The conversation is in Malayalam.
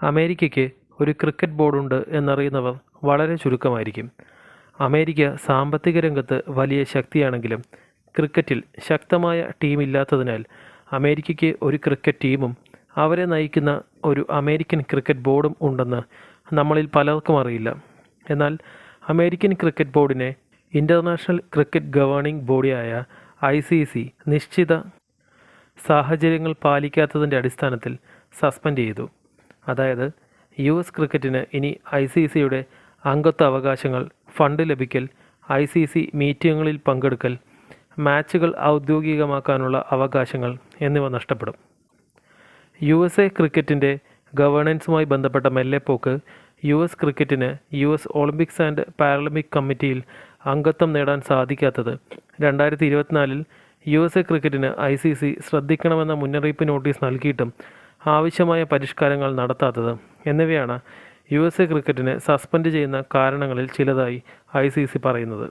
അമേരിക്കയ്ക്ക് ഒരു ക്രിക്കറ്റ് ബോർഡുണ്ട് എന്നറിയുന്നവർ വളരെ ചുരുക്കമായിരിക്കും. അമേരിക്ക സാമ്പത്തിക രംഗത്ത് വലിയ ശക്തിയാണെങ്കിലും ക്രിക്കറ്റിൽ ശക്തമായ ടീമില്ലാത്തതിനാൽ അമേരിക്കയ്ക്ക് ഒരു ക്രിക്കറ്റ് ടീമും അവരെ നയിക്കുന്ന ഒരു അമേരിക്കൻ ക്രിക്കറ്റ് ബോർഡും ഉണ്ടെന്ന് നമ്മളിൽ പലർക്കും അറിയില്ല. എന്നാൽ അമേരിക്കൻ ക്രിക്കറ്റ് ബോർഡിനെ ഇൻ്റർനാഷണൽ ക്രിക്കറ്റ് ഗവേണിംഗ് ബോഡിയായ ICC നിശ്ചിത സാഹചര്യങ്ങൾ പാലിക്കാത്തതിൻ്റെ അടിസ്ഥാനത്തിൽ സസ്പെൻഡ് ചെയ്തു. അതായത് US ക്രിക്കറ്റിന് ഇനി ICCയുടെ അംഗത്വ അവകാശങ്ങൾ, ഫണ്ട് ലഭിക്കൽ, ICC മീറ്റിങ്ങുകളിൽ പങ്കെടുക്കൽ, മാച്ചുകൾ ഔദ്യോഗികമാക്കാനുള്ള അവകാശങ്ങൾ എന്നിവ നഷ്ടപ്പെടും. USA ക്രിക്കറ്റിൻ്റെ ഗവേണൻസുമായി ബന്ധപ്പെട്ട മെല്ലെപ്പോക്ക് US ക്രിക്കറ്റിന് US ഒളിമ്പിക്സ് ആൻഡ് പാരലിമ്പിക് കമ്മിറ്റിയിൽ അംഗത്വം നേടാൻ സാധിക്കാത്തത്, 2024 USA ക്രിക്കറ്റിന് ICC ശ്രദ്ധിക്കണമെന്ന മുന്നറിയിപ്പ് നോട്ടീസ് നൽകിയിട്ടും ആവശ്യമായ പരിഷ്കാരങ്ങൾ നടത്താത്തത് എന്നിവയാണ് USA ക്രിക്കറ്റിനെ സസ്പെൻഡ് ചെയ്യുന്ന കാരണങ്ങളിൽ ചിലതായി ICC പറയുന്നത്.